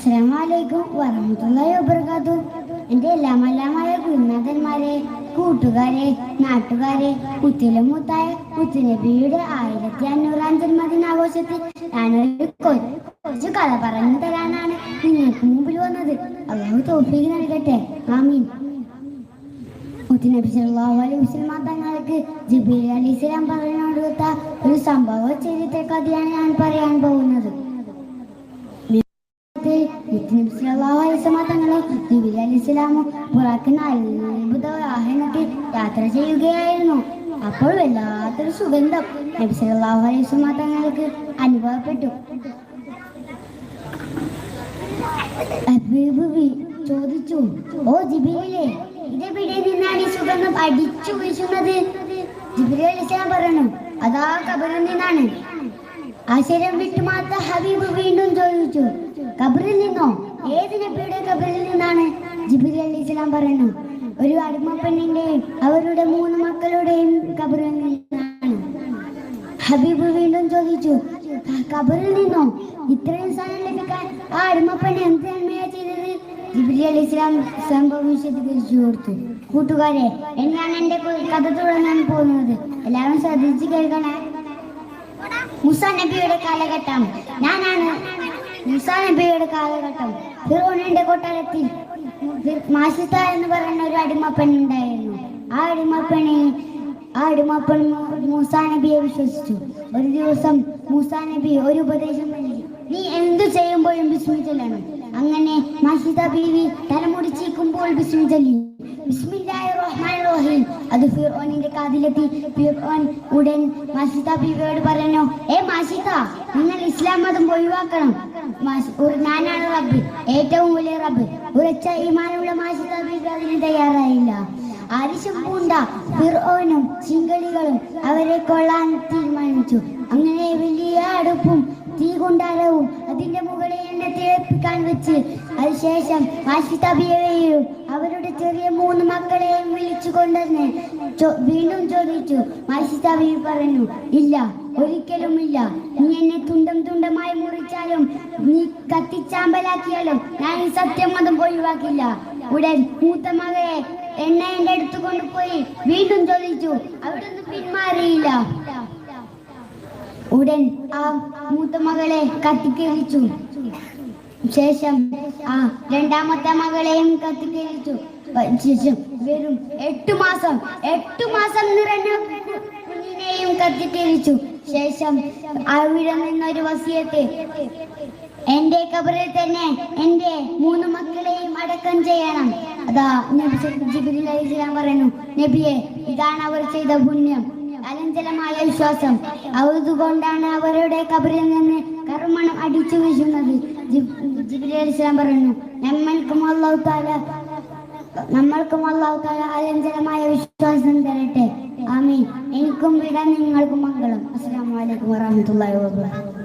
അസ്സലാമലൈക്കും വറഹ്മത്തുള്ളാഹി വബറകാതുഹു. എൻ്റെ എല്ലാമായ ഗുരുനാഥന്മാരെ, കൂട്ടുകാരെ, നാട്ടുകാരെ, കുത്തിലെ മൂത്തായ മുത്തുനബിയുടെ 1500 ജന്മദിനാഘോഷത്തിൽ ഞാനൊരു കുറച്ച് കഥ പറഞ്ഞു തരാനാണ് നിങ്ങൾക്ക് മുമ്പിൽ വന്നത്. അള്ളാഹു തൗഫീഖ് നൽകട്ടെ, ആമീൻ. മുത്തുനബി സല്ലല്ലാഹു അലൈഹി വസല്ലം തങ്ങൾക്ക് ജിബ്രീൽ അലൈഹിസ്സലാം പറഞ്ഞു കൊടുത്ത ഒരു സംഭവ ചരിത്ര കഥയാണ് ഞാൻ പറയാൻ പോകുന്നത്. അത്ഭുത വാഹനത്തിൽ യാത്ര ചെയ്യുകയായിരുന്നു. അപ്പോൾ വല്ലാത്തൊരു സുഗന്ധം നബി സല്ലല്ലാഹു അലൈഹി വസല്ലം തങ്ങൾക്ക് അനുഭവപ്പെട്ടു. ചോദിച്ചു, ഓ ജിബ്രീലേ, ഇതെവിടെ നിന്നാണ് ഈ സുഗന്ധം അടിച്ചു വീശുന്നത്? ജിബ്രീൽ അലൈഹിസ്സലാം പറഞ്ഞു, അതാ ഖബറിൽ നിന്നാണ്. ആശ്ചര്യം വിട്ടുമാത്ത ഹബീബ് വീണ്ടും ചോദിച്ചു, ഖബറിൽ നിന്നോ? ഏത് നബിയുടെ ഖബറിൽ നിന്നാണ്? ജിബ്രീൽ അലൈഹിസ്സലാം പറഞ്ഞു, ഒരു അടിമപ്പെണ്ണിന്റെയും അവരുടെ 3 മക്കളുടെയും ഖബറിൽ നിന്നാണ്. ഹബീബ് വീണ്ടും ചോദിച്ചു, ഖബറിൽ നിന്നോ? ഇത്രയും സാധനം ലഭിക്കാൻ ആ അടിമപ്പെണ്ണ് എന്ത് നന്മയാ ചെയ്തത്? ജിബ്രീൽ അലൈഹിസ്സലാം സംഭവം വിശദീകരിച്ചു കൊടുത്തു. കൂട്ടുകാരെ, ഞാൻ എൻ്റെ കഥ തുടങ്ങാൻ പോകുന്നത്. എല്ലാവരും ശ്രദ്ധിച്ച് കേൾക്കണേ. മൂസാ നബിയുടെ കാലഘട്ടം. ഞാനാണ് മൂസാ നബിയുടെ കാലഘട്ടം. ഫിർഔനിന്റെ കൊട്ടാരത്തിൽ മാഷിത എന്ന് പറയുന്ന ഒരു അടിമപ്പെണ്ണുണ്ടായിരുന്നു. ആ അടിമപ്പെൺ മൂസാ നബിയെ വിശ്വസിച്ചു. ഒരു ദിവസം മൂസാ നബി ഒരു ഉപദേശം നൽകി, നീ എന്തു ചെയ്യുമ്പോഴും ബിസ്മി ചൊല്ലണം. അങ്ങനെ മാഷിത ബീവി തലമുടി ചീക്കുമ്പോൾ ബിസ്മി ചൊല്ലി. ബിസ്മില്ലാഹിർ റഹ്മാനിർ റഹീം. അത് ഫിർഔനിന്റെ കാതിലെത്തി. ഫിർഔൻ ഉടൻ മാഷിത ബീവിയോട് പറഞ്ഞു, ഏ മാഷിത, നിങ്ങൾ ഇസ്ലാം മതം ഒഴിവാക്കണം. ഞാനാണ് റബ്ബ്, ഏറ്റവും വലിയ റബ്ബ്. ഉറച്ച ഈമാനുള്ള മാഷിത ബീവി അതിന് തയ്യാറായില്ല. ആരിശം പൂണ്ട ഫിർഔനും ചിങ്കളികളും അവരെ കൊള്ളാൻ തീരുമാനിച്ചു. അങ്ങനെ വലിയ അടുപ്പും തീകുണ്ടാരവും അതിന്റെ മുകളിൽ എന്നെ തിളപ്പിക്കാൻ വെച്ച് അതിനുശേഷം മാഷിത ബീവിയെയും അവരുടെ ചെറിയ 3 മക്കളെയും വിളിച്ചു കൊണ്ടുവന്ന് വീണ്ടും ചോദിച്ചു. മാഷിത ബീവി പറഞ്ഞു, ഇല്ല, ഒരിക്കലും ഇല്ല. നീ എന്നെ തുണ്ടം തുണ്ടമായി മുറിച്ചാലും നീ കത്തിച്ചാമ്പലാക്കിയാലും ഞാൻ ഈ സത്യമതം ഒഴിവാക്കില്ല. ഉടൻ മൂത്ത മകളെ എന്റെ അടുത്ത് കൊണ്ടുപോയി വീണ്ടും ചോദിച്ചു. അവിടുന്ന് പിന്മാറിയില്ല. ഉടൻ ആ മൂത്ത മകളെ കത്തിക്കരിച്ചു. ശേഷം ആ രണ്ടാമത്തെ മകളെയും കത്തിക്കരിച്ചു. ശേഷം വെറും 8 മാസം നിറഞ്ഞ കുഞ്ഞിനെയും കത്തിക്കരിച്ചു. ശേഷം അവിടെ നിന്നൊരു വസിയത്ത്, എന്റെ ഖബറിൽ തന്നെ എന്റെ 3 മക്കളെയും അടക്കം ചെയ്യണം. അതാ നബി ജിബ്രീൽ അലൈഹിസ്സലാം പറയുന്നു, നബിയെ, ഇതാണ് അവർ ചെയ്ത പുണ്യം, അലഞ്ചലമായ വിശ്വാസം. അതുകൊണ്ടാണ് അവരുടെ ഖബറിൽ നിന്ന് കർമ്മണം അടിച്ചു വീശുന്നത്. ജിബ്രീൽ അലൈഹിസ്സലാം പറയുന്നു, നമ്മൾക്കും അല്ലാഹു തആല അലഞ്ചലമായ വിശ്വാസം തരട്ടെ, ആമീൻ. എനിക്കും വിട, നിങ്ങൾക്കും മംഗളം. അസ്സലാമു അലൈക്കും വറഹ്മത്തുള്ളാഹി വബറകാതുഹു.